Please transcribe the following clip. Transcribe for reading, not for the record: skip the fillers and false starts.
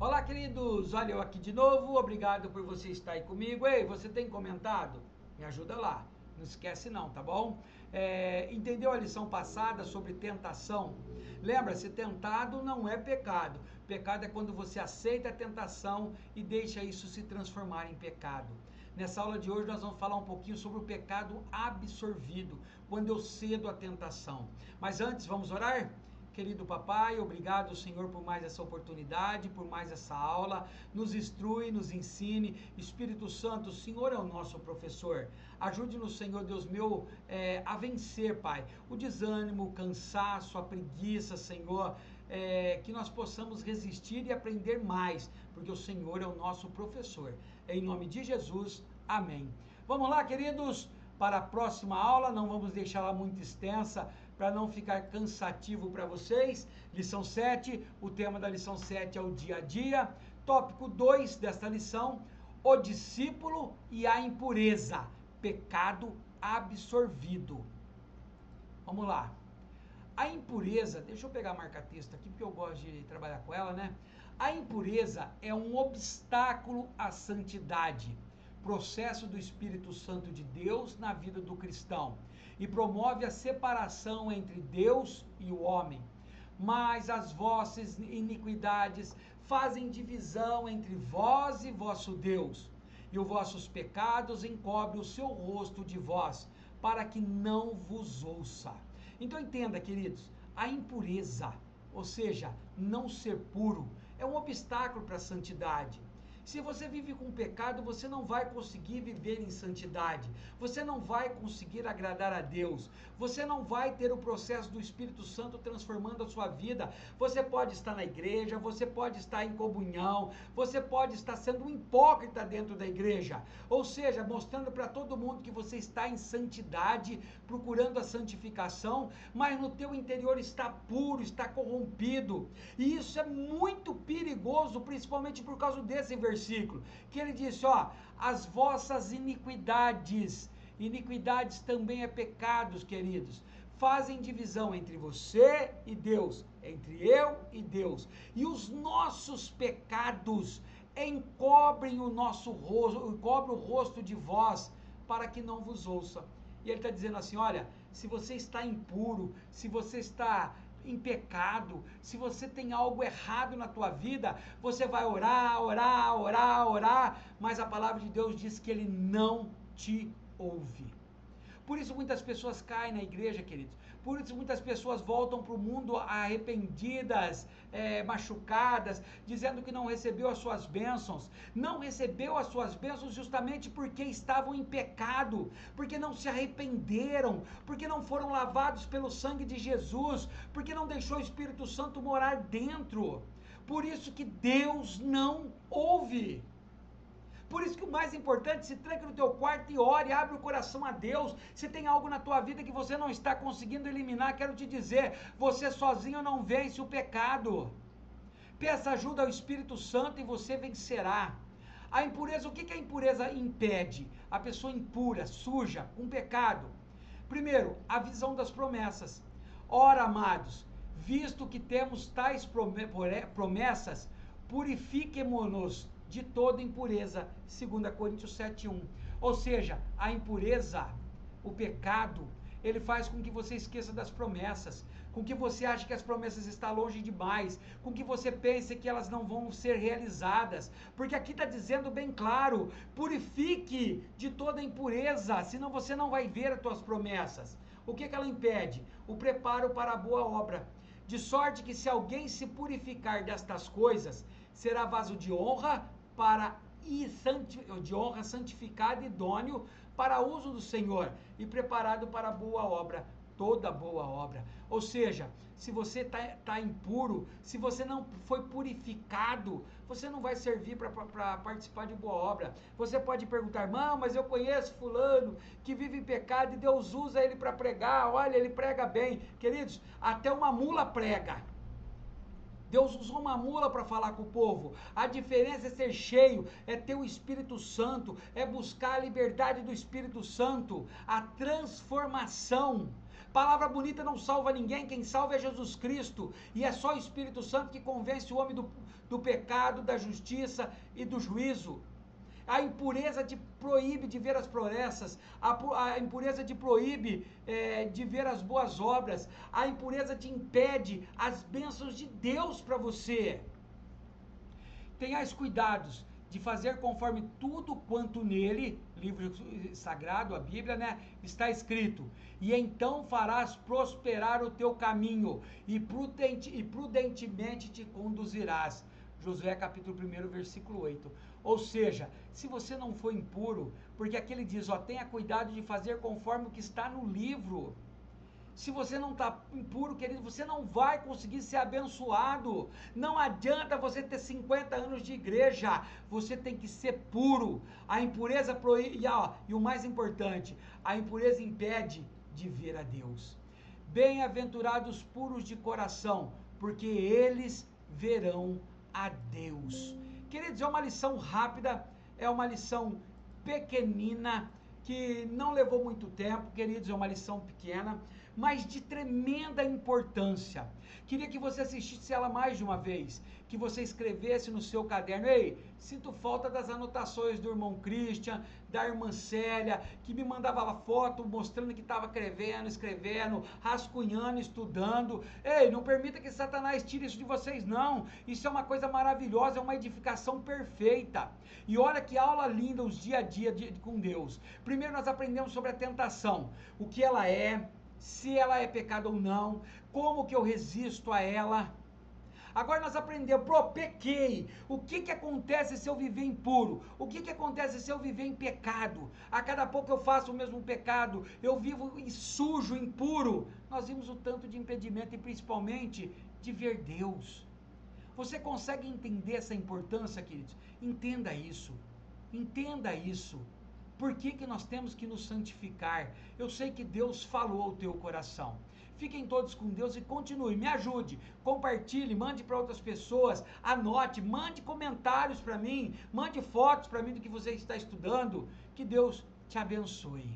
Olá, queridos, olha eu aqui de novo, obrigado por você estar aí comigo. Ei, você tem comentado? Me ajuda lá, não esquece não, tá bom? Entendeu a lição passada sobre tentação? Lembra-se, tentado não é pecado. Pecado é quando você aceita a tentação e deixa isso se transformar em pecado. Nessa aula de hoje nós vamos falar um pouquinho sobre o pecado absorvido, quando eu cedo à tentação. Mas antes, vamos orar? Querido papai, obrigado, Senhor, por mais essa oportunidade, por mais essa aula. Nos instrui, nos ensine. Espírito Santo, o Senhor é o nosso professor. Ajude-nos, Senhor Deus meu, a vencer, Pai, o desânimo, o cansaço, a preguiça, Senhor, que nós possamos resistir e aprender mais, porque o Senhor é o nosso professor. Em nome de Jesus, amém. Vamos lá, queridos, para a próxima aula, não vamos deixá-la muito extensa, para não ficar cansativo para vocês. Lição 7, o tema da lição 7 é o dia a dia. Tópico 2 desta lição, o discípulo e a impureza, pecado absorvido. Vamos lá. A impureza, deixa eu pegar a marca-texto aqui, porque eu gosto de trabalhar com ela, né? A impureza é um obstáculo à santidade, processo do Espírito Santo de Deus na vida do cristão, e promove a separação entre Deus e o homem. Mas as vossas iniquidades fazem divisão entre vós e vosso Deus, e os vossos pecados encobrem o seu rosto de vós, para que não vos ouça. Então entenda, queridos, a impureza, ou seja, não ser puro, é um obstáculo para a santidade. Se você vive com pecado, você não vai conseguir viver em santidade. Você não vai conseguir agradar a Deus. Você não vai ter o processo do Espírito Santo transformando a sua vida. Você pode estar na igreja, você pode estar em comunhão, você pode estar sendo um hipócrita dentro da igreja. Ou seja, mostrando para todo mundo que você está em santidade, procurando a santificação, mas no teu interior está puro, está corrompido. E isso é muito perigoso, principalmente por causa desse versículo, que ele disse, ó, as vossas iniquidades também é pecados, queridos, fazem divisão entre você e Deus, entre eu e Deus, e os nossos pecados encobrem o nosso rosto, encobrem o rosto de vós, para que não vos ouça. E ele está dizendo assim, olha, se você está impuro, se você está em pecado, se você tem algo errado na tua vida, você vai orar, mas a palavra de Deus diz que ele não te ouve. Por isso muitas pessoas caem na igreja, queridos. Por isso muitas pessoas voltam para o mundo arrependidas, machucadas, dizendo que não recebeu as suas bênçãos. Não recebeu as suas bênçãos justamente porque estavam em pecado, porque não se arrependeram, porque não foram lavados pelo sangue de Jesus, porque não deixou o Espírito Santo morar dentro. Por isso que Deus não ouve. Por isso que o mais importante, se tranque no teu quarto e ore, abre o coração a Deus. Se tem algo na tua vida que você não está conseguindo eliminar, quero te dizer, você sozinho não vence o pecado. Peça ajuda ao Espírito Santo e você vencerá. A impureza, o que a impureza impede? A pessoa impura, suja, com pecado. Primeiro, a visão das promessas. Ora, amados, visto que temos tais promessas, purifiquemo-nos de toda impureza, 2 Coríntios 7:1. Ou seja, a impureza, o pecado, ele faz com que você esqueça das promessas, com que você ache que as promessas estão longe demais, com que você pense que elas não vão ser realizadas, porque aqui está dizendo bem claro, purifique de toda impureza, senão você não vai ver as tuas promessas. O que ela impede? O preparo para a boa obra, de sorte que se alguém se purificar destas coisas, será vaso de honra, santificado e idôneo para uso do Senhor e preparado para a boa obra, toda boa obra. Ou seja, se você está impuro, se você não foi purificado, você não vai servir para participar de boa obra. Você pode perguntar, irmão, mas eu conheço fulano que vive em pecado e Deus usa ele para pregar, olha, ele prega bem. Queridos, até uma mula prega. Deus usou uma mula para falar com o povo. A diferença é ser cheio, é ter o Espírito Santo, é buscar a liberdade do Espírito Santo, a transformação. Palavra bonita não salva ninguém, quem salva é Jesus Cristo. E é só o Espírito Santo que convence o homem do pecado, da justiça e do juízo. A impureza te proíbe de ver as promessas, a impureza te proíbe de ver as boas obras, a impureza te impede as bênçãos de Deus para você. Tenhais cuidados de fazer conforme tudo quanto nele, livro sagrado, a Bíblia, né, está escrito. E então farás prosperar o teu caminho e prudentemente te conduzirás. Josué capítulo 1, versículo 8. Ou seja, se você não for impuro, porque aqui ele diz, ó, tenha cuidado de fazer conforme o que está no livro. Se você não está impuro, querido, você não vai conseguir ser abençoado. Não adianta você ter 50 anos de igreja. Você tem que ser puro. A impureza proíbe, e o mais importante, a impureza impede de ver a Deus. Bem-aventurados puros de coração, porque eles verão a Deus. Queridos, é uma lição rápida, é uma lição pequenina, que não levou muito tempo, queridos, é uma lição pequena, mas de tremenda importância. Queria que você assistisse ela mais de uma vez, que você escrevesse no seu caderno. Ei, sinto falta das anotações do irmão Christian, da irmã Célia, que me mandava foto mostrando que estava escrevendo, rascunhando, estudando. Ei, não permita que Satanás tire isso de vocês, não. Isso é uma coisa maravilhosa, é uma edificação perfeita. E olha que aula linda os dia a dia com Deus. Primeiro nós aprendemos sobre a tentação, o que ela é, se ela é pecado ou não, como que eu resisto a ela. Agora nós aprendemos, pequei, o que acontece se eu viver impuro? O que acontece se eu viver em pecado? A cada pouco eu faço o mesmo pecado, eu vivo sujo, impuro. Nós vimos o tanto de impedimento e principalmente de ver Deus. Você consegue entender essa importância, queridos? Entenda isso, entenda isso. Por que nós temos que nos santificar? Eu sei que Deus falou ao teu coração. Fiquem todos com Deus e continue, me ajude, compartilhe, mande para outras pessoas, anote, mande comentários para mim, mande fotos para mim do que você está estudando. Que Deus te abençoe.